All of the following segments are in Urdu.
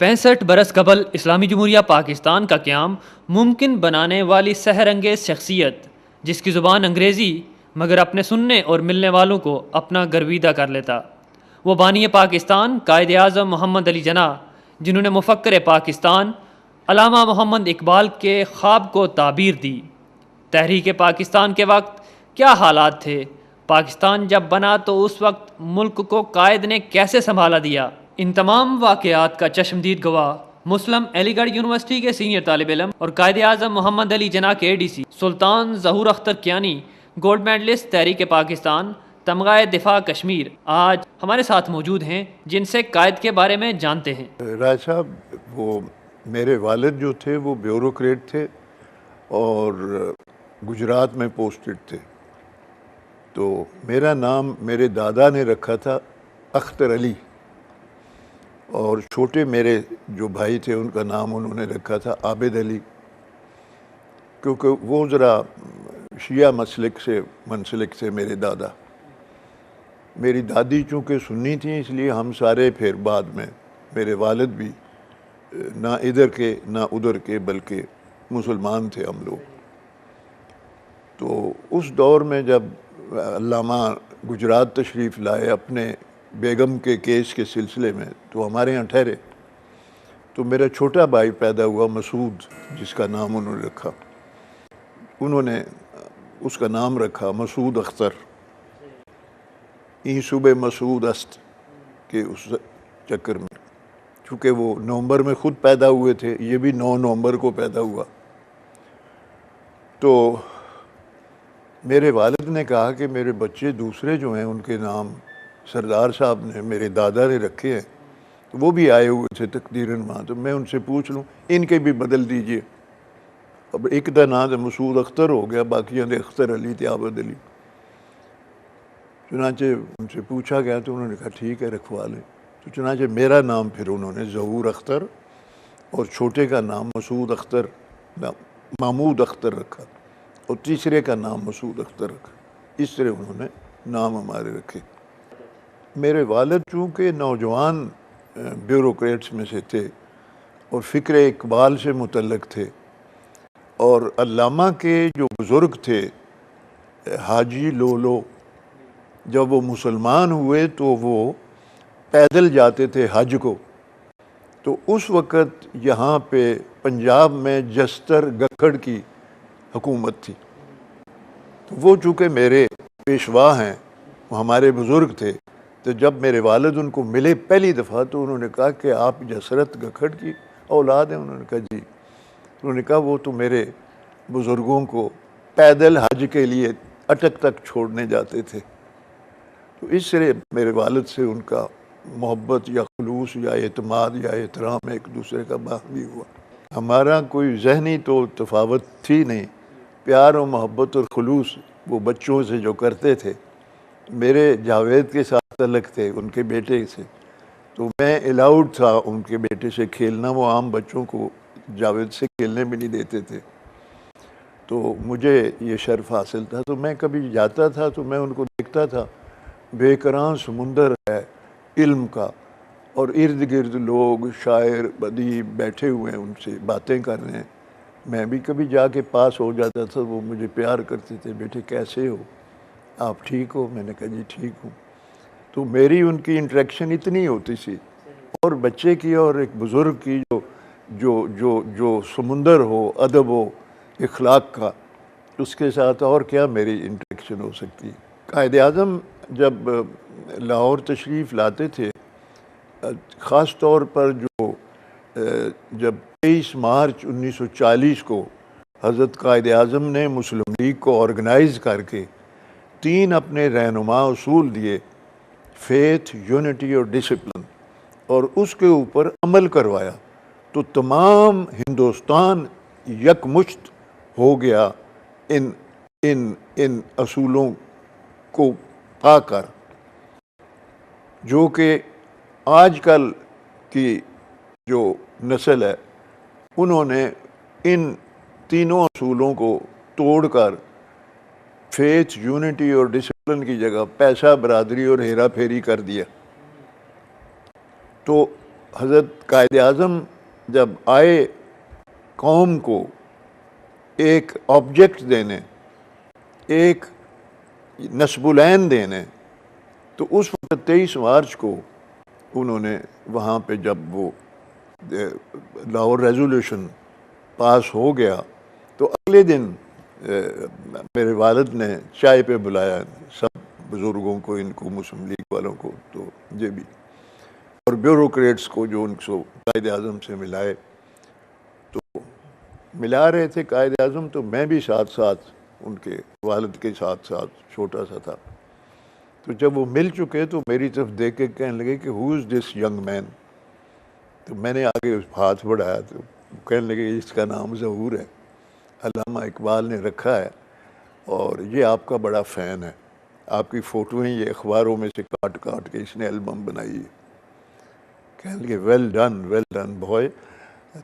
65 برس قبل اسلامی جمہوریہ پاکستان کا قیام ممکن بنانے والی سحر انگیز شخصیت، جس کی زبان انگریزی مگر اپنے سننے اور ملنے والوں کو اپنا گرویدہ کر لیتا، وہ بانی پاکستان قائد اعظم محمد علی جناح، جنہوں نے مفکر پاکستان علامہ محمد اقبال کے خواب کو تعبیر دی۔ تحریک پاکستان کے وقت کیا حالات تھے؟ پاکستان جب بنا تو اس وقت ملک کو قائد نے کیسے سنبھالا دیا؟ ان تمام واقعات کا چشمدید گواہ مسلم علی گڑھ یونیورسٹی کے سینئر طالب علم اور قائد اعظم محمد علی جناح کے ADC سلطان ظہور اختر کیانی، گولڈ میڈلسٹ تحریک پاکستان، تمغہ دفاع کشمیر، آج ہمارے ساتھ موجود ہیں، جن سے قائد کے بارے میں جانتے ہیں۔ رائے صاحب، وہ میرے والد جو تھے وہ بیوروکریٹ تھے اور گجرات میں پوسٹڈ تھے، تو میرا نام میرے دادا نے رکھا تھا اختر علی، اور چھوٹے میرے جو بھائی تھے ان کا نام انہوں نے رکھا تھا عابد علی، کیونکہ وہ ذرا شیعہ مسلک سے منسلک تھے میرے دادا۔ میری دادی چونکہ سنی تھیں، اس لیے ہم سارے پھر بعد میں میرے والد بھی نہ ادھر کے نہ ادھر کے بلکہ مسلمان تھے ہم لوگ۔ تو اس دور میں جب علامہ گجرات تشریف لائے اپنے بیگم کے کیس کے سلسلے میں، تو ہمارے یہاں ٹھہرے، تو میرا چھوٹا بھائی پیدا ہوا مسعود، جس کا نام انہوں نے رکھا، انہوں نے اس کا نام رکھا مسعود اختر، این صبح مسعود است کے اس چکر میں، چونکہ وہ نومبر میں خود پیدا ہوئے تھے، یہ بھی 9 نومبر کو پیدا ہوا۔ تو میرے والد نے کہا کہ میرے بچے دوسرے جو ہیں ان کے نام سردار صاحب نے، میرے دادا نے رکھے ہیں، تو وہ بھی آئے ہوئے تھے تقدیراً وہاں، تو میں ان سے پوچھ لوں ان کے بھی بدل دیجئے۔ اب ایک دا نام مسعود اختر ہو گیا، باقی اختر علی تھے، عابد علی۔ چنانچہ ان سے پوچھا گیا تو انہوں نے کہا ٹھیک ہے رکھوا لیں، تو چنانچہ میرا نام پھر انہوں نے ظہور اختر اور چھوٹے کا نام مسعود اختر محمود اختر رکھا، اور تیسرے کا نام مسعود اختر رکھا۔ اس طرح انہوں نے نام ہمارے رکھے۔ میرے والد چونکہ نوجوان بیوروکریٹس میں سے تھے اور فکر اقبال سے متعلق تھے، اور علامہ کے جو بزرگ تھے حاجی لولو، جب وہ مسلمان ہوئے تو وہ پیدل جاتے تھے حج کو، تو اس وقت یہاں پہ پنجاب میں جستر گکھڑ کی حکومت تھی، تو وہ چونکہ میرے پیشوا ہیں، وہ ہمارے بزرگ تھے، تو جب میرے والد ان کو ملے پہلی دفعہ تو انہوں نے کہا کہ آپ جسرت گکھڑ کی اولاد ہیں؟ انہوں نے کہا جی۔ انہوں نے کہا وہ تو میرے بزرگوں کو پیدل حج کے لیے اٹک تک چھوڑنے جاتے تھے۔ تو اس طرح میرے والد سے ان کا محبت یا خلوص یا اعتماد یا احترام ایک دوسرے کا باہمی ہوا۔ ہمارا کوئی ذہنی تو تفاوت تھی نہیں، پیار و محبت اور خلوص وہ بچوں سے جو کرتے تھے، میرے جاوید کے ساتھ تعلق تھے ان کے بیٹے سے، تو میں الاؤڈ تھا ان کے بیٹے سے کھیلنا، وہ عام بچوں کو جاوید سے کھیلنے بھی نہیں دیتے تھے، تو مجھے یہ شرف حاصل تھا۔ تو میں کبھی جاتا تھا تو میں ان کو دیکھتا تھا، بے کراں سمندر ہے علم کا، اور ارد گرد لوگ شاعر ادیب بیٹھے ہوئے ہیں، ان سے باتیں کر رہے ہیں۔ میں بھی کبھی جا کے پاس ہو جاتا تھا، وہ مجھے پیار کرتے تھے، بیٹے کیسے ہو آپ، ٹھیک ہو؟ میں نے کہا جی ٹھیک ہوں۔ تو میری ان کی انٹریکشن اتنی ہوتی تھی، اور بچے کی اور ایک بزرگ کی جو سمندر ہو ادب ہو اخلاق کا، اس کے ساتھ اور کیا میری انٹریکشن ہو سکتی۔ قائد اعظم جب لاہور تشریف لاتے تھے، خاص طور پر جب 23 مارچ 1940 کو حضرت قائد اعظم نے مسلم لیگ کو آرگنائز کر کے 3 اپنے رہنما اصول دیے، فیتھ، یونٹی اور ڈسپلن، اور اس کے اوپر عمل کروایا، تو تمام ہندوستان یکمشت ہو گیا ان اصولوں کو پا کر، جو کہ آج کل کی جو نسل ہے انہوں نے ان تینوں اصولوں کو توڑ کر فیتھ، یونٹی اور ڈسپلن کی جگہ پیسہ، برادری اور ہیرا پھیری کر دیا۔ تو حضرت قائد اعظم جب آئے قوم کو ایک آبجیکٹ دینے، ایک نصب العین دینے، تو اس وقت 23 مارچ کو انہوں نے وہاں پہ جب وہ لاہور ریزولوشن پاس ہو گیا تو اگلے دن میرے والد نے چائے پہ بلایا سب بزرگوں کو، ان کو، مسلم لیگ والوں کو، تو یہ بھی، اور بیوروکریٹس کو جو ان کو قائد اعظم سے ملائے، تو ملا رہے تھے قائد اعظم، تو میں بھی ساتھ ساتھ ان کے والد کے ساتھ ساتھ چھوٹا سا تھا. تو جب وہ مل چکے تو میری طرف دیکھ کے کہنے لگے کہ ہو از دس ینگ مین. تو میں نے آگے ہاتھ بڑھایا تو کہنے لگے اس کا نام ظہور ہے، علامہ اقبال نے رکھا ہے، اور یہ آپ کا بڑا فین ہے، آپ کی فوٹویں یہ اخباروں میں سے کاٹ کاٹ کے اس نے البم بنائی ہے. کہنے لگے ویل ڈن بوائے.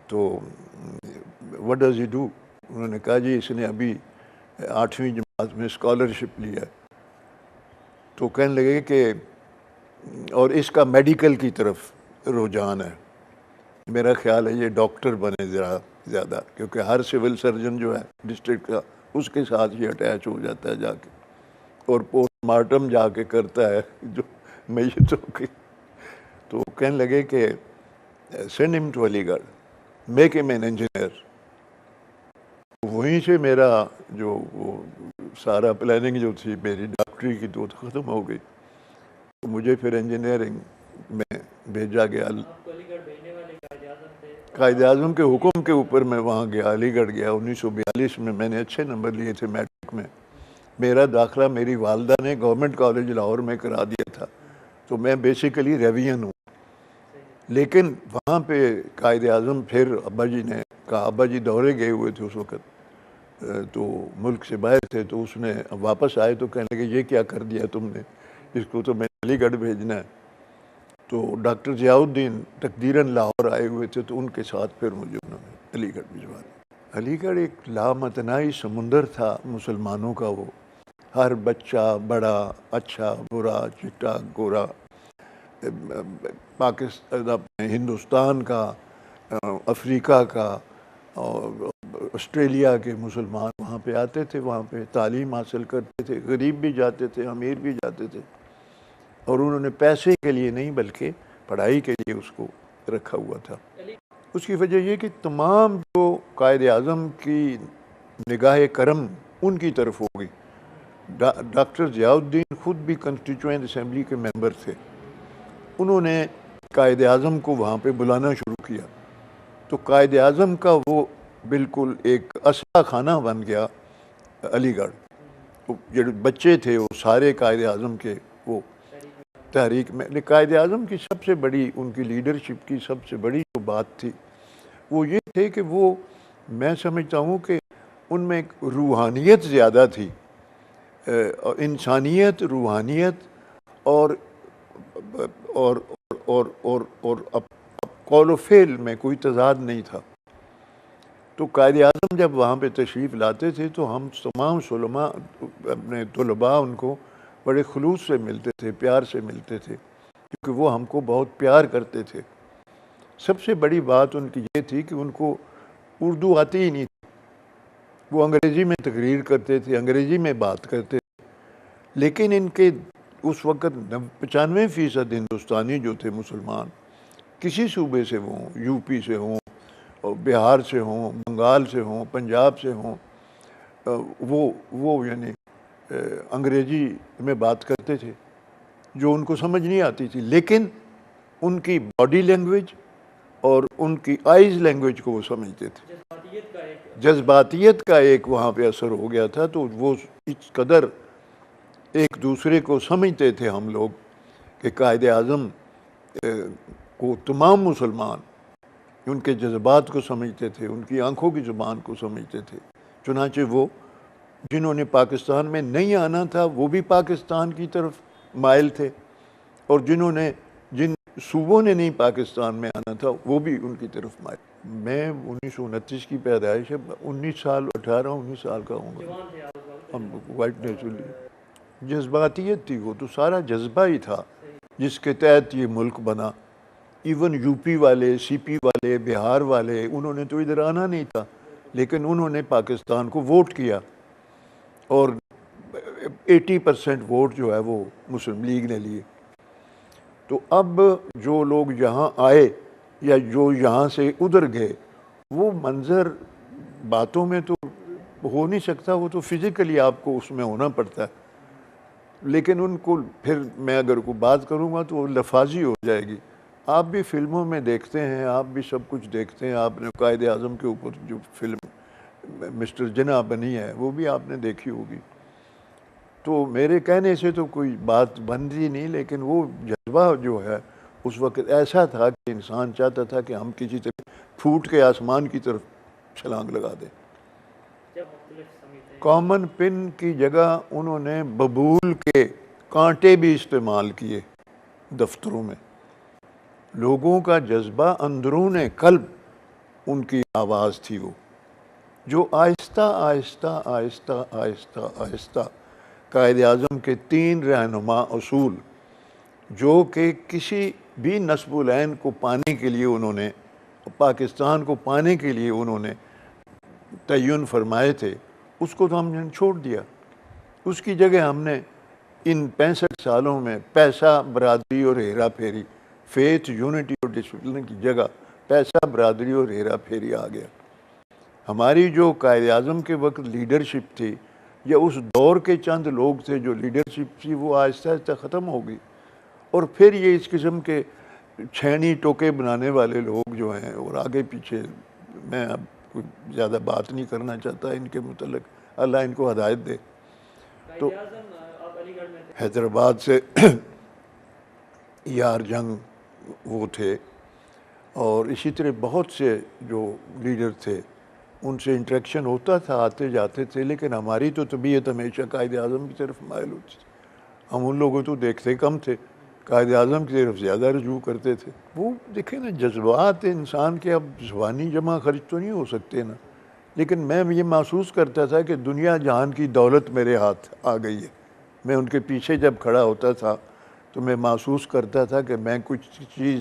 تو وٹ ڈز ہی ڈو؟ انہوں نے کہا جی اس نے ابھی 8ویں جماعت میں اسکالرشپ لیا ہے. تو کہنے لگے کہ اور اس کا میڈیکل کی طرف رجحان ہے، میرا خیال ہے یہ ڈاکٹر بنے ذرا زیادہ، کیونکہ ہر سول سرجن جو ہے ڈسٹرکٹ کا اس کے ساتھ یہ اٹیچ ہو جاتا ہے جا کے، اور پوسٹ مارٹم جا کے کرتا ہے جو میتوں کی. تو کہنے لگے کہ سینڈ ہم ٹو علی گڑھ، میک ہم این انجینئر. وہیں سے میرا جو وہ سارا پلاننگ جو تھی میری ڈاکٹری کی تو ختم ہو گئی. تو مجھے پھر انجینئرنگ میں بھیجا گیا. قائد اعظم کے حکم کے اوپر میں وہاں گیا، علی گڑھ گیا. 1942 میں نے اچھے نمبر لیے تھے میٹرک میں. میرا داخلہ میری والدہ نے گورنمنٹ کالج لاہور میں کرا دیا تھا، تو میں بیسیکلی ریوین ہوں. لیکن وہاں پہ قائد اعظم پھر ابا جی نے کہا، ابا جی دورے گئے ہوئے تھے اس وقت، تو ملک سے باہر تھے، تو اس نے واپس آئے تو کہنے لگے یہ کیا کر دیا تم نے، اس کو تو میں علی گڑھ بھیجنا ہے. تو ڈاکٹر ضیاء الدین تقدیراً لاہور آئے ہوئے تھے، تو ان کے ساتھ پھر مجھے انہوں نے علی گڑھ بھجوا دیا. علی گڑھ ایک لامتناہی سمندر تھا مسلمانوں کا. وہ ہر بچہ بڑا، اچھا برا، چٹا گورا، پاکستان، ہندوستان کا، افریقہ کا، اور آسٹریلیا کے مسلمان وہاں پہ آتے تھے، وہاں پہ تعلیم حاصل کرتے تھے. غریب بھی جاتے تھے، امیر بھی جاتے تھے. اور انہوں نے پیسے کے لیے نہیں بلکہ پڑھائی کے لیے اس کو رکھا ہوا تھا. اس کی وجہ یہ کہ تمام جو قائد اعظم کی نگاہ کرم ان کی طرف ہو گئی. ڈاکٹر ضیاء الدین خود بھی کنسٹیچوئنٹ اسمبلی کے ممبر تھے. انہوں نے قائد اعظم کو وہاں پہ بلانا شروع کیا. تو قائد اعظم کا وہ بالکل ایک اسلحہ خانہ بن گیا علی گڑھ. جو بچے تھے وہ سارے قائد اعظم کے وہ تحریک میں. قائد اعظم کی سب سے بڑی، ان کی لیڈرشپ کی سب سے بڑی جو بات تھی وہ یہ تھے کہ وہ، میں سمجھتا ہوں کہ ان میں ایک روحانیت زیادہ تھی، انسانیت، روحانیت، اور اور اور اور اور قول و فعل میں کوئی تضاد نہیں تھا. تو قائد اعظم جب وہاں پہ تشریف لاتے تھے تو ہم تمام علماء، اپنے طلباء، ان کو بڑے خلوص سے ملتے تھے، پیار سے ملتے تھے، کیونکہ وہ ہم کو بہت پیار کرتے تھے. سب سے بڑی بات ان کی یہ تھی کہ ان کو اردو آتی ہی نہیں تھی. وہ انگریزی میں تقریر کرتے تھے، انگریزی میں بات کرتے تھے. لیکن ان کے اس وقت 95% ہندوستانی جو تھے مسلمان، کسی صوبے سے ہوں، یو پی سے ہوں، بہار سے ہوں، بنگال سے ہوں، پنجاب سے ہوں، وہ یعنی انگریزی میں بات کرتے تھے جو ان کو سمجھ نہیں آتی تھی. لیکن ان کی باڈی لینگویج اور ان کی آئیز لینگویج کو وہ سمجھتے تھے. جذباتیت کا ایک وہاں پہ اثر ہو گیا تھا. تو وہ اس قدر ایک دوسرے کو سمجھتے تھے ہم لوگ کہ قائد اعظم کو تمام مسلمان ان کے جذبات کو سمجھتے تھے، ان کی آنکھوں کی زبان کو سمجھتے تھے. چنانچہ وہ جنہوں نے پاکستان میں نہیں آنا تھا وہ بھی پاکستان کی طرف مائل تھے، اور جن صوبوں نے نہیں پاکستان میں آنا تھا وہ بھی ان کی طرف مائل. میں 1929 کی پیدائش ہے، 19 سال کا ہوں گا. وائٹ نیچرلی جذباتیت تھی، وہ تو سارا جذبہ ہی تھا جس کے تحت یہ ملک بنا. ایون یو پی والے، سی پی والے، بہار والے، انہوں نے تو ادھر آنا نہیں تھا، لیکن انہوں نے پاکستان کو ووٹ کیا، اور 80% ووٹ جو ہے وہ مسلم لیگ نے لیے۔ تو اب جو لوگ یہاں آئے یا جو یہاں سے ادھر گئے، وہ منظر باتوں میں تو ہو نہیں سکتا، وہ تو فزیکلی آپ کو اس میں ہونا پڑتا ہے، لیکن ان کو پھر میں اگر کوئی بات کروں گا تو وہ لفاظی ہو جائے گی۔ آپ بھی فلموں میں دیکھتے ہیں، آپ بھی سب کچھ دیکھتے ہیں، آپ نے قائد اعظم کے اوپر جو فلم مسٹر جناح بنی ہے وہ بھی آپ نے دیکھی ہوگی۔ تو میرے کہنے سے تو کوئی بات بنتی نہیں، لیکن وہ جذبہ جو ہے اس وقت ایسا تھا کہ انسان چاہتا تھا کہ ہم کسی طرح پھوٹ کے آسمان کی طرف چھلانگ لگا دیں۔ کامن پن کی جگہ انہوں نے ببول کے کانٹے بھی استعمال کیے دفتروں میں۔ لوگوں کا جذبہ اندرون قلب ان کی آواز تھی، وہ جو آہستہ آہستہ آہستہ آہستہ آہستہ قائد اعظم کے 3 رہنما اصول، جو کہ کسی بھی نصب العین کو پانے کے لیے انہوں نے، پاکستان کو پانے کے لیے انہوں نے تعین فرمائے تھے، اس کو تو ہم نے چھوڑ دیا۔ اس کی جگہ ہم نے ان 65 سالوں میں پیسہ، برادری اور ہیرا پھیری، فیتھ، یونٹی اور ڈسپلن کی جگہ پیسہ، برادری اور ہیرا پھیری آ گیا۔ ہماری جو قائد اعظم کے وقت لیڈرشپ تھی، یا اس دور کے چند لوگ تھے جو لیڈرشپ تھی، وہ آہستہ آہستہ ختم ہو گئی، اور پھر یہ اس قسم کے چھینی ٹوکے بنانے والے لوگ جو ہیں، اور آگے پیچھے میں اب کوئی زیادہ بات نہیں کرنا چاہتا ان کے متعلق، اللہ ان کو ہدایت دے۔ تو حیدرآباد سے یار جنگ وہ تھے، اور اسی طرح بہت سے جو لیڈر تھے، ان سے انٹریکشن ہوتا تھا، آتے جاتے تھے، لیکن ہماری تو طبیعت ہمیشہ قائد اعظم کی طرف مائل ہوتی تھی۔ ہم ان لوگوں تو دیکھتے کم تھے، قائد اعظم کی طرف زیادہ رجوع کرتے تھے۔ وہ دیکھیں نا، جذبات انسان کے اب زبانی جمع خرچ تو نہیں ہو سکتے نا، لیکن میں یہ محسوس کرتا تھا کہ دنیا جہان کی دولت میرے ہاتھ آ گئی ہے۔ میں ان کے پیچھے جب کھڑا ہوتا تھا تو میں محسوس کرتا تھا کہ میں کچھ چیز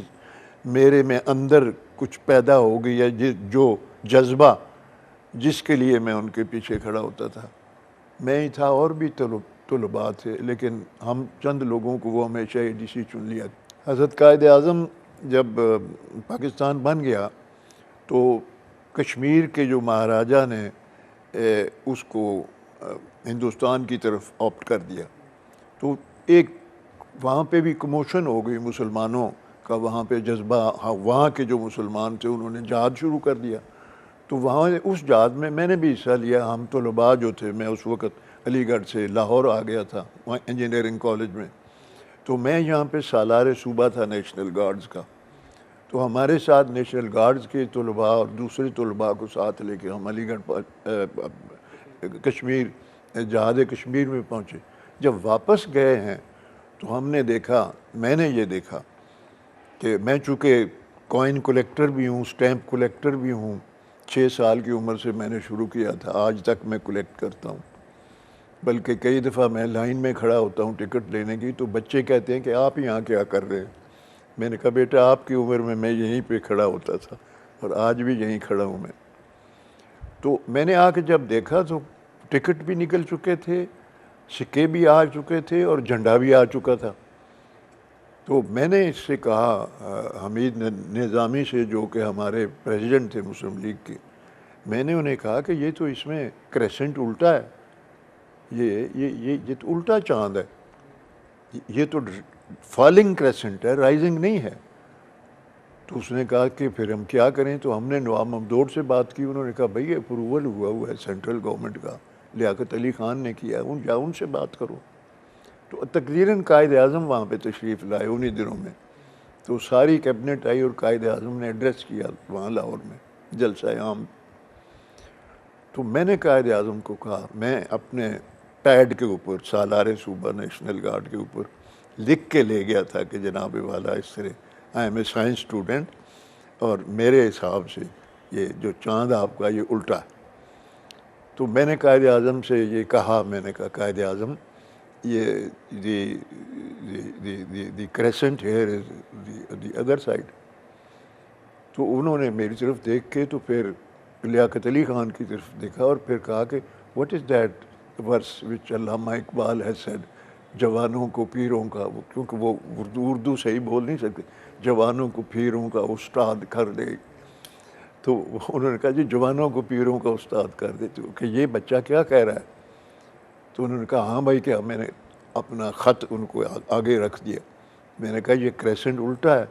میرے میں اندر کچھ پیدا ہو گئی ہے، جو جذبہ جس کے لیے میں ان کے پیچھے کھڑا ہوتا تھا۔ میں ہی تھا، اور بھی طلباء تھے، لیکن ہم چند لوگوں کو وہ ہمیشہ اے ڈی سی چن لیا۔ حضرت قائد اعظم جب پاکستان بن گیا تو کشمیر کے جو مہاراجہ نے اس کو ہندوستان کی طرف آپٹ کر دیا، تو ایک وہاں پہ بھی کموشن ہو گئی مسلمانوں کا، وہاں پہ جذبہ، وہاں کے جو مسلمان تھے انہوں نے جہاد شروع کر دیا۔ تو وہاں اس جہاد میں نے بھی حصہ لیا۔ ہم طلباء جو تھے، میں اس وقت علی گڑھ سے لاہور آ گیا تھا وہاں انجینئرنگ کالج میں، تو میں یہاں پہ سالار صوبہ تھا نیشنل گارڈز کا۔ تو ہمارے ساتھ نیشنل گارڈز کے طلباء اور دوسرے طلباء کو ساتھ لے کے ہم علی گڑھ کشمیر، جہاد کشمیر میں پہنچے۔ جب واپس گئے ہیں تو ہم نے دیکھا، میں نے یہ دیکھا کہ میں چونکہ کوائن کلیکٹر بھی ہوں، سٹیمپ کلیکٹر بھی ہوں، 6 سال کی عمر سے میں نے شروع کیا تھا، آج تک میں کلیکٹ کرتا ہوں، بلکہ کئی دفعہ میں لائن میں کھڑا ہوتا ہوں ٹکٹ لینے کی، تو بچے کہتے ہیں کہ آپ یہاں کیا کر رہے ہیں؟ میں نے کہا بیٹا آپ کی عمر میں یہیں پہ کھڑا ہوتا تھا، اور آج بھی یہیں کھڑا ہوں میں۔ تو میں نے آ کے جب دیکھا تو ٹکٹ بھی نکل چکے تھے، سکے بھی آ چکے تھے، اور جھنڈا بھی آ چکا تھا۔ تو میں نے اس سے کہا، حمید نظامی سے، جو کہ ہمارے پریزیڈنٹ تھے مسلم لیگ کے، میں نے انہیں کہا کہ یہ تو اس میں کریسنٹ الٹا ہے، یہ تو الٹا چاند ہے، یہ تو فالنگ کریسنٹ ہے، رائزنگ نہیں ہے۔ تو اس نے کہا کہ پھر ہم کیا کریں؟ تو ہم نے نواب ممدوح سے بات کی، انہوں نے کہا بھائی اپروول ہوا ہے سینٹرل گورنمنٹ کا، لیاقت علی خان نے کیا ہے، یا ان سے بات کرو۔ تو تقریراً قائد اعظم وہاں پہ تشریف لائے انہی دنوں میں، تو ساری کیبنٹ آئی اور قائد اعظم نے ایڈریس کیا وہاں لاہور میں جلسہ عام۔ تو میں نے قائد اعظم کو کہا، میں اپنے پیڈ کے اوپر سالار صوبہ نیشنل گارڈ کے اوپر لکھ کے لے گیا تھا کہ جناب والا اس طرح I am a science student, اور میرے حساب سے یہ جو چاند آپ کا یہ الٹا ہے۔ تو میں نے قائد اعظم سے یہ کہا، میں نے کہا قائد اعظم، یہ the crescent here is the other side, تو انہوں نے میری طرف دیکھ کے تو پھر لیاقت علی خان کی طرف دیکھا اور پھر کہا کہ واٹ از دیٹ ورس وچ علامہ اقبال ہے سیڈ، جوانوں کو پیروں کا، کیونکہ وہ اردو صحیح بول نہیں سکتے، جوانوں کو پیروں کا استاد کر دے. تو انہوں نے کہا جی جوانوں کو پیروں کا استاد کر دے، تو کہ یہ بچہ کیا کہہ رہا ہے. تو انہوں نے کہا ہاں بھائی کیا. میں نے اپنا خط ان کو آگے رکھ دیا. میں نے کہا یہ کریسنٹ الٹا ہے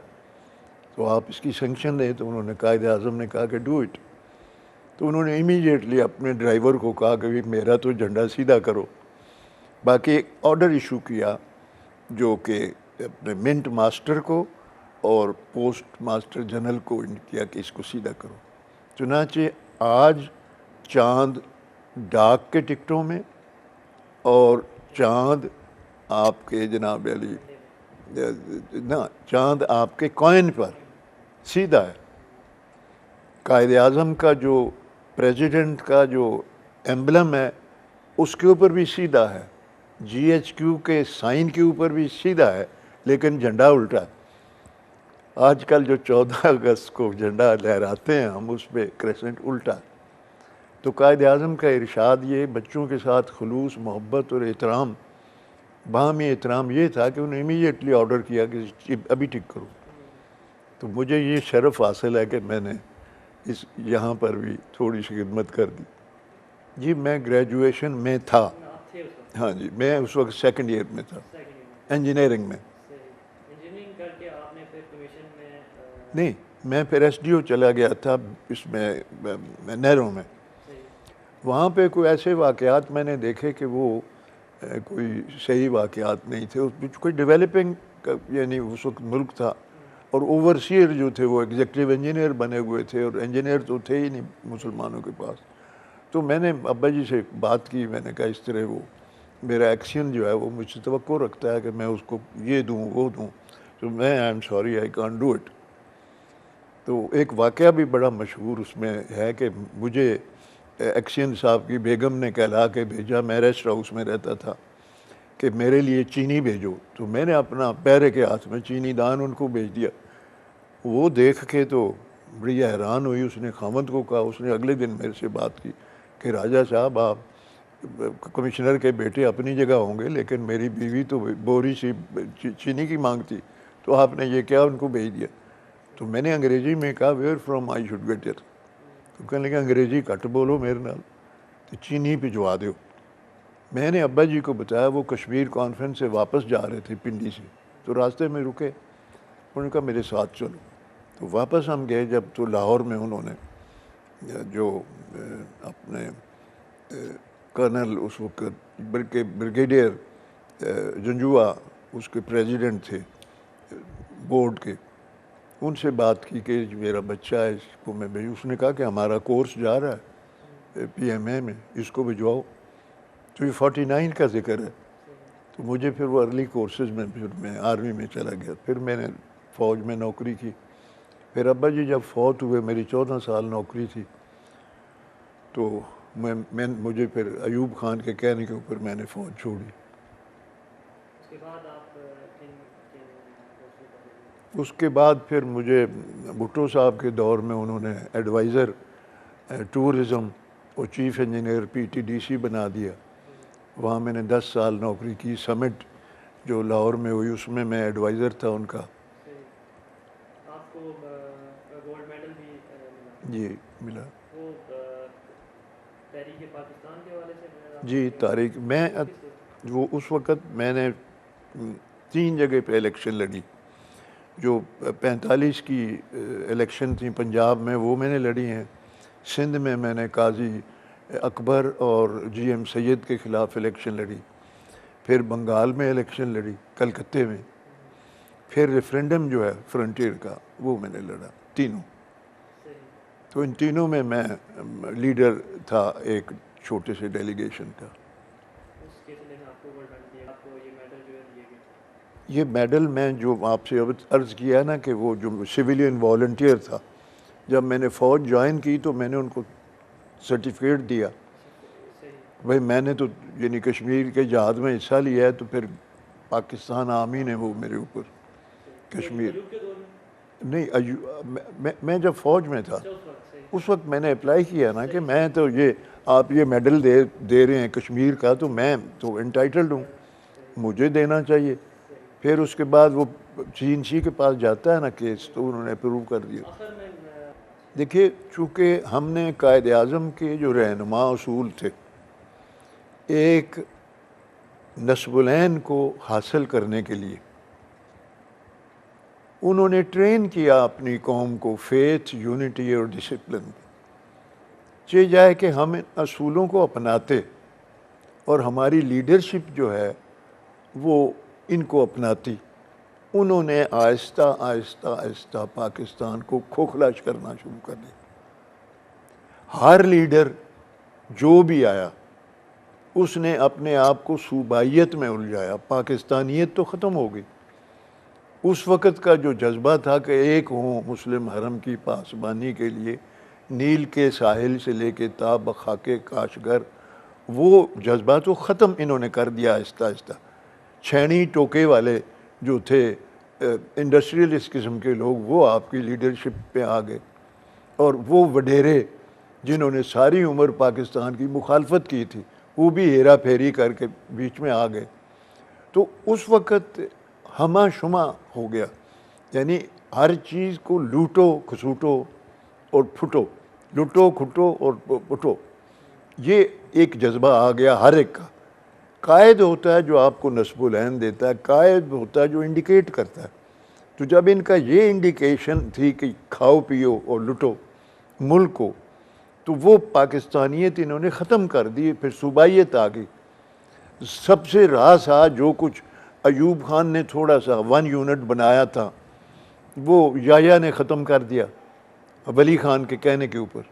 تو آپ اس کی سینکشن دیں. تو انہوں نے قائد اعظم نے کہا کہ ڈو اٹ. تو انہوں نے امیڈیٹلی اپنے ڈرائیور کو کہا کہ میرا تو جھنڈا سیدھا کرو. باقی ایک آرڈر ایشو کیا جو کہ اپنے منٹ ماسٹر کو اور پوسٹ ماسٹر جنرل کو کیا کہ اس کو سیدھا کرو. چنانچہ آج چاند ڈاک کے ٹکٹوں میں اور چاند آپ کے جناب علی نہ چاند آپ کے کوئن پر سیدھا ہے. قائد اعظم کا جو پریزیڈنٹ کا جو ایمبلم ہے اس کے اوپر بھی سیدھا ہے، جی ایچ کیو کے سائن کے اوپر بھی سیدھا ہے، لیکن جھنڈا الٹا ہے. آج کل جو 14 اگست کو جھنڈا لہراتے ہیں ہم، اس پہ کریسنٹ الٹا ہے. تو قائد اعظم کا ارشاد یہ بچوں کے ساتھ خلوص، محبت اور احترام، باہمی احترام یہ تھا کہ انہوں نے امیڈیٹلی آرڈر کیا کہ ابھی ٹھیک کرو. تو مجھے یہ شرف حاصل ہے کہ میں نے یہاں پر بھی تھوڑی سی خدمت کر دی. جی میں گریجویشن میں تھا، ہاں جی میں اس وقت سیکنڈ ایئر میں تھا انجینئرنگ میں. نہیں میں پھر ایس ڈی او چلا گیا تھا اس میں نہروں میں. وہاں پہ کوئی ایسے واقعات میں نے دیکھے کہ وہ کوئی صحیح واقعات نہیں تھے. اس کوئی ڈیولپنگ یعنی اس وقت ملک تھا اور اوورسیئر جو تھے وہ ایگزیکٹو انجینئر بنے ہوئے تھے اور انجینئر تو تھے ہی نہیں مسلمانوں کے پاس. تو میں نے ابا جی سے بات کی. میں نے کہا اس طرح وہ میرا ایکشن جو ہے وہ مجھ سے توقع رکھتا ہے کہ میں اس کو یہ دوں وہ دوں. تو میں I am sorry I can't do it. تو ایک واقعہ بھی بڑا مشہور اس میں ہے کہ مجھے ایکشن صاحب کی بیگم نے کہلا کے بھیجا، میں ریسٹ ہاؤس میں رہتا تھا، کہ میرے لیے چینی بھیجو. تو میں نے اپنا پیرے کے ہاتھ میں چینی دان ان کو بھیج دیا. وہ دیکھ کے تو بڑی حیران ہوئی. اس نے خامد کو کہا، اس نے اگلے دن میرے سے بات کی کہ راجہ صاحب آپ کمشنر کے بیٹے اپنی جگہ ہوں گے لیکن میری بیوی تو بوری سی چینی کی مانگتی، تو آپ نے یہ کیا ان کو بھیج دیا. تو میں نے انگریزی میں کہا where from I should get it. تو کہنے لگا انگریزی کٹ بولو میرے نال، تو چینی بھجوا دو. میں نے ابا جی کو بتایا. وہ کشمیر کانفرنس سے واپس جا رہے تھے پنڈی سے، تو راستے میں رکے. انہوں نے کہا میرے ساتھ چلو. تو واپس ہم گئے. جب تو لاہور میں انہوں نے جو اپنے کرنل اس وقت بلکہ بریگیڈیئر جنجوا اس کے پریزیڈنٹ تھے بورڈ کے، ان سے بات کی کہ میرا بچہ ہے اس کو میں بھیجوں. اس نے کہا کہ ہمارا کورس جا رہا ہے پی ایم اے میں، اس کو بھجواؤ. تو یہ 49 کا ذکر ہے. تو مجھے پھر وہ ارلی کورسز میں پھر میں آرمی میں چلا گیا. پھر میں نے فوج میں نوکری کی. پھر ابا جی جب فوت ہوئے میری 14 سال نوکری تھی، تو مجھے پھر ایوب خان کے کہنے کے اوپر میں نے فوج چھوڑی. اس کے بعد پھر مجھے بھٹو صاحب کے دور میں انہوں نے ایڈوائزر ٹورزم اور chief engineer P T D C بنا دیا. وہاں میں نے 10 سال نوکری کی. سمٹ جو لاہور میں ہوئی اس میں میں ایڈوائزر تھا ان کا. آپ کو گولڈ میڈل بھی جی ملا. وہ تحریک پاکستان کے حوالے سے جی تاریخ میں وہ اس وقت میں نے 3 جگہ پہ الیکشن لڑی. جو 45 کی الیکشن تھیں پنجاب میں وہ میں نے لڑی ہیں. سندھ میں نے قاضی اکبر اور جی ایم سید کے خلاف الیکشن لڑی. پھر بنگال میں الیکشن لڑی کلکتے میں. پھر ریفرینڈم جو ہے فرنٹیئر کا وہ میں نے لڑا تینوں. تو ان تینوں میں لیڈر تھا ایک چھوٹے سے ڈیلیگیشن کا. یہ میڈل میں جو آپ سے عرض کیا نا کہ وہ جو سویلین والنٹیئر تھا، جب میں نے فوج جوائن کی تو میں نے ان کو سرٹیفکیٹ دیا. بھائی میں نے تو یعنی کشمیر کے جہاد میں حصہ لیا ہے. تو پھر پاکستان آرمی نے وہ میرے اوپر کشمیر نہیں میں جب فوج میں تھا اس وقت میں نے اپلائی کیا نا کہ میں تو یہ آپ یہ میڈل دے رہے ہیں کشمیر کا تو میں تو انٹائٹلڈ ہوں، مجھے دینا چاہیے۔ پھر اس کے بعد وہ CNC کے پاس جاتا ہے نا کیس، تو انہوں نے اپروو کر دیا۔ دیکھیے چونکہ ہم نے قائد اعظم کے جو رہنما اصول تھے، ایک نصب العین کو حاصل کرنے کے لیے انہوں نے ٹرین کیا اپنی قوم کو فیتھ، یونٹی اور ڈسپلن۔ چاہیے جائے کہ ہم ان اصولوں کو اپناتے اور ہماری لیڈرشپ جو ہے وہ ان کو اپناتی۔ انہوں نے آہستہ آہستہ آہستہ پاکستان کو کھوکھلا کرنا شروع کر دیا۔ ہر لیڈر جو بھی آیا اس نے اپنے آپ کو صوبائیت میں الجھایا، پاکستانیت تو ختم ہو گئی۔ اس وقت کا جو جذبہ تھا کہ ایک ہوں مسلم حرم کی پاسبانی کے لیے، نیل کے ساحل سے لے کے تا بخاک کاشگر، وہ جذبہ تو ختم انہوں نے کر دیا آہستہ آہستہ۔ چھینی ٹوکے والے جو تھے انڈسٹریلسٹ قسم کے لوگ، وہ آپ کی لیڈرشپ پہ آ گئے، اور وہ وڈیرے جنہوں نے ساری عمر پاکستان کی مخالفت کی تھی وہ بھی ہیرا پھیری کر کے بیچ میں آ گئے۔ تو اس وقت ہمہ شمہ ہو گیا، یعنی ہر چیز کو لوٹو کھسوٹو اور پھٹو، لوٹو کھٹو اور پھٹو، یہ ایک جذبہ آ گیا ہر ایک کا۔ قائد ہوتا ہے جو آپ کو نصب العین دیتا ہے، قائد ہوتا ہے جو انڈیکیٹ کرتا ہے۔ تو جب ان کا یہ انڈیکیشن تھی کہ کھاؤ پیو اور لٹو ملک کو، تو وہ پاکستانیت انہوں نے ختم کر دی۔ پھر صوبائیت آ گئی۔ سب سے راس جو کچھ ایوب خان نے تھوڑا سا 1 یونٹ بنایا تھا وہ یحییٰ نے ختم کر دیا ولی خان کے کہنے کے اوپر۔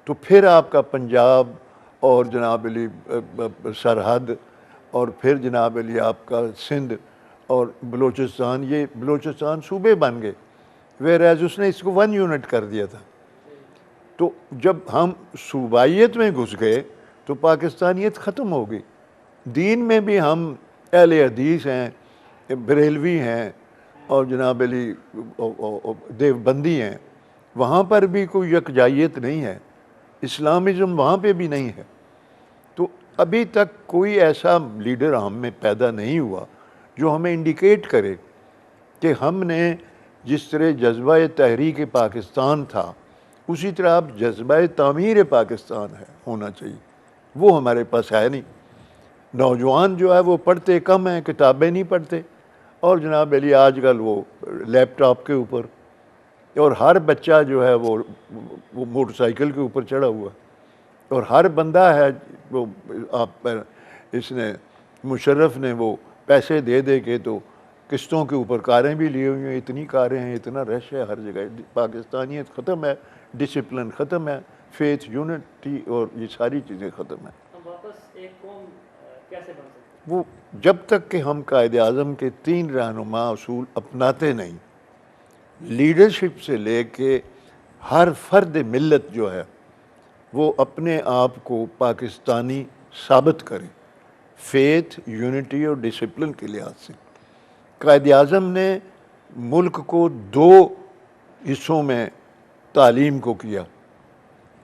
تو پھر آپ کا پنجاب اور جناب علی سرحد، اور پھر جناب علی آپ کا سندھ اور بلوچستان، یہ بلوچستان صوبے بن گئے، ویئر اس نے اس کو 1 یونٹ کر دیا تھا۔ تو جب ہم صوبائیت میں گھس گئے تو پاکستانیت ختم ہو گئی۔ دین میں بھی ہم اہل حدیث ہیں، بریلوی ہیں، اور جناب علی دیوبندی ہیں، وہاں پر بھی کوئی یکجائیت نہیں ہے، اسلامزم وہاں پہ بھی نہیں ہے۔ تو ابھی تک کوئی ایسا لیڈر ہم میں پیدا نہیں ہوا جو ہمیں انڈیکیٹ کرے کہ ہم نے جس طرح جذبہ تحریک پاکستان تھا اسی طرح اب جذبہ تعمیر پاکستان ہے ہونا چاہیے، وہ ہمارے پاس ہے نہیں۔ نوجوان جو ہے وہ پڑھتے کم ہیں، کتابیں نہیں پڑھتے، اور جناب علی آج کل وہ لیپ ٹاپ کے اوپر، اور ہر بچہ جو ہے وہ موٹر سائیکل کے اوپر چڑھا ہوا، اور ہر بندہ ہے وہ آپ پر اس نے مشرف نے وہ پیسے دے دے کے تو قسطوں کے اوپر کاریں بھی لی ہوئی ہیں، اتنی کاریں ہیں، اتنا رش ہے ہر جگہ۔ پاکستانیت ختم ہے، ڈسپلن ختم ہے، فیتھ، یونٹی اور یہ ساری چیزیں ختم ہیں۔ ہم واپس ایک قوم کیسے بن سکتے؟ وہ جب تک کہ ہم قائد اعظم کے 3 رہنما اصول اپناتے نہیں، لیڈرشپ سے لے کے ہر فرد ملت جو ہے وہ اپنے آپ کو پاکستانی ثابت کرے، فیتھ، یونٹی اور ڈسپلن کے لحاظ سے۔ قائد اعظم نے ملک کو 2 حصوں میں تعلیم کو کیا۔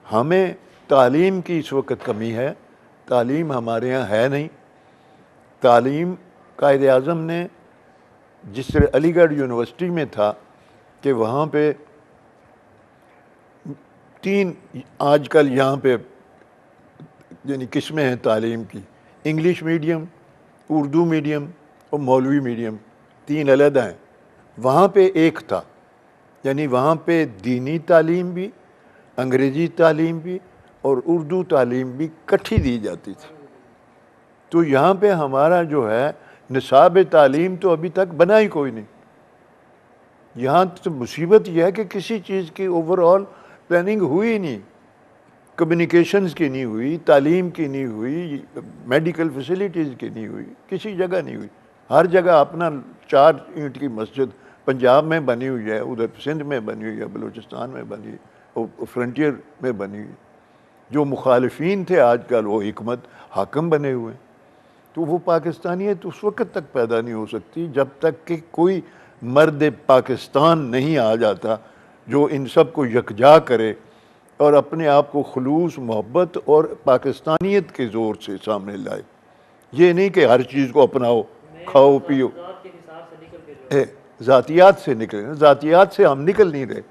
ہمیں تعلیم کی اس وقت کمی ہے، تعلیم ہمارے یہاں ہے نہیں۔ تعلیم قائد اعظم نے جس طرح علی گڑھ یونیورسٹی میں تھا کہ وہاں پہ 3 آج کل یہاں پہ یعنی قسمیں ہیں تعلیم کی، انگلش میڈیم، اردو میڈیم اور مولوی میڈیم، 3 علیحدہ ہیں۔ وہاں پہ ایک تھا، یعنی وہاں پہ دینی تعلیم بھی، انگریزی تعلیم بھی اور اردو تعلیم بھی کٹھی دی جاتی تھی۔ تو یہاں پہ ہمارا جو ہے نصاب تعلیم تو ابھی تک بنا ہی کوئی نہیں۔ یہاں تو مصیبت یہ ہے کہ کسی چیز کی اوور آل پلاننگ ہوئی نہیں، کمیونیکیشنز کی نہیں ہوئی، تعلیم کی نہیں ہوئی، میڈیکل فیسلٹیز کی نہیں ہوئی، کسی جگہ نہیں ہوئی۔ ہر جگہ اپنا 4 اینٹ کی مسجد پنجاب میں بنی ہوئی ہے، ادھر سندھ میں بنی ہوئی ہے، بلوچستان میں بنی ہوئی، اور فرنٹیئر میں بنی ہوئی۔ جو مخالفین تھے آج کل وہ حکمت حاکم بنے ہوئے۔ تو وہ پاکستانیت اس وقت تک پیدا نہیں ہو سکتی جب تک کہ کوئی مرد پاکستان نہیں آ جاتا جو ان سب کو یکجا کرے اور اپنے آپ کو خلوص، محبت اور پاکستانیت کے زور سے سامنے لائے. یہ نہیں کہ ہر چیز کو اپناؤ، کھاؤ پیو. ذاتیات سے نکلے. ذاتیات سے ہم نکل نہیں رہے.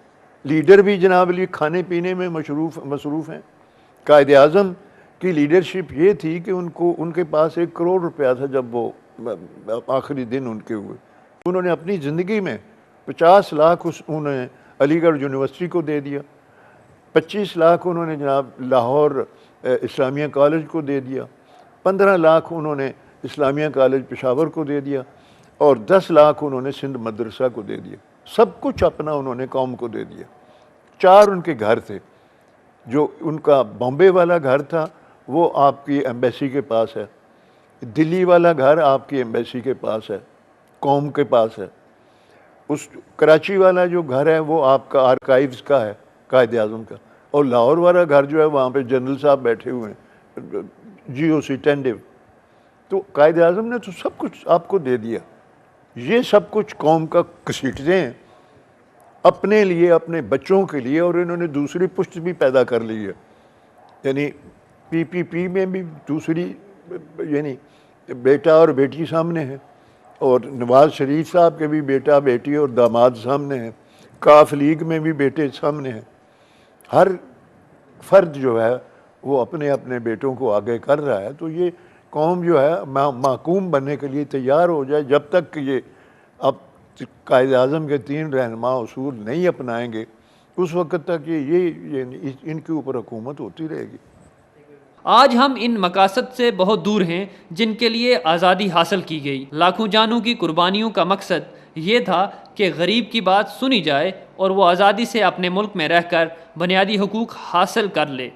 لیڈر بھی جناب علی کھانے پینے میں مصروف ہیں. قائد اعظم کی لیڈرشپ یہ تھی کہ ان کے پاس 1 کروڑ روپیہ تھا جب وہ آخری دن ان کے ہوئے. انہوں نے اپنی زندگی میں 50 لاکھ انہوں نے علی گڑھ یونیورسٹی کو دے دیا، 25 لاکھ انہوں نے جناب لاہور اسلامیہ کالج کو دے دیا، 15 لاکھ انہوں نے اسلامیہ کالج پشاور کو دے دیا، اور 10 لاکھ انہوں نے سندھ مدرسہ کو دے دیا. سب کچھ اپنا انہوں نے قوم کو دے دیا. 4 ان کے گھر تھے. جو ان کا بامبے والا گھر تھا وہ آپ کی ایمبیسی کے پاس ہے، دلی والا گھر آپ کی ایمبیسی کے پاس ہے، قوم کے پاس ہے. اس کراچی والا جو گھر ہے وہ آپ کا آرکائیوز کا ہے، قائد اعظم کا. اور لاہور والا گھر جو ہے وہاں پہ جنرل صاحب بیٹھے ہوئے ہیں، GOC ٹینڈو. تو قائد اعظم نے تو سب کچھ آپ کو دے دیا. یہ سب کچھ قوم کا گھسیٹتے ہیں اپنے لیے، اپنے بچوں کے لیے، اور انہوں نے دوسری پشت بھی پیدا کر لی ہے. یعنی PPP میں بھی دوسری، یعنی بیٹا اور بیٹی سامنے ہے، اور نواز شریف صاحب کے بھی بیٹا بیٹی اور داماد سامنے ہیں، کاف لیگ میں بھی بیٹے سامنے ہیں. ہر فرد جو ہے وہ اپنے اپنے بیٹوں کو آگے کر رہا ہے. تو یہ قوم جو ہے محکوم بننے کے لیے تیار ہو جائے. جب تک کہ یہ اب قائد اعظم کے 3 رہنما اصول نہیں اپنائیں گے اس وقت تک یہ ان کے اوپر حکومت ہوتی رہے گی. آج ہم ان مقاصد سے بہت دور ہیں جن کے لیے آزادی حاصل کی گئی. لاکھوں جانوں کی قربانیوں کا مقصد یہ تھا کہ غریب کی بات سنی جائے اور وہ آزادی سے اپنے ملک میں رہ کر بنیادی حقوق حاصل کر لے.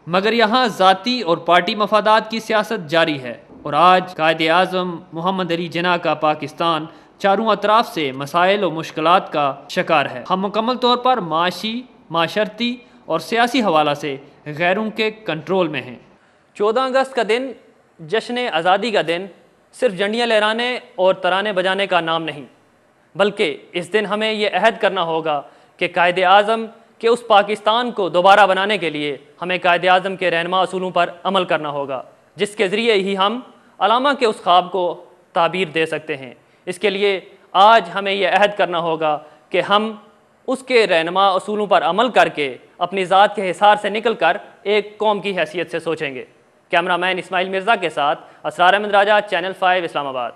مگر یہاں ذاتی اور پارٹی مفادات کی سیاست جاری ہے، اور آج قائد اعظم محمد علی جناح کا پاکستان چاروں اطراف سے مسائل و مشکلات کا شکار ہے. ہم مکمل طور پر معاشی، معاشرتی اور سیاسی حوالہ سے غیروں کے کنٹرول میں ہیں. 14 اگست کا دن جشن آزادی کا دن صرف جھنڈیاں لہرانے اور ترانے بجانے کا نام نہیں، بلکہ اس دن ہمیں یہ عہد کرنا ہوگا کہ قائد اعظم کے اس پاکستان کو دوبارہ بنانے کے لیے ہمیں قائد اعظم کے رہنما اصولوں پر عمل کرنا ہوگا، جس کے ذریعے ہی ہم علامہ کے اس خواب کو تعبیر دے سکتے ہیں. اس کے لیے آج ہمیں یہ عہد کرنا ہوگا کہ ہم اس کے رہنما اصولوں پر عمل کر کے اپنی ذات کے حصار سے نکل کر ایک قوم کی حیثیت سے سوچیں گے. کیمرہ مین اسماعیل مرزا کے ساتھ اسرار احمد راجہ، چینل 5 اسلام آباد.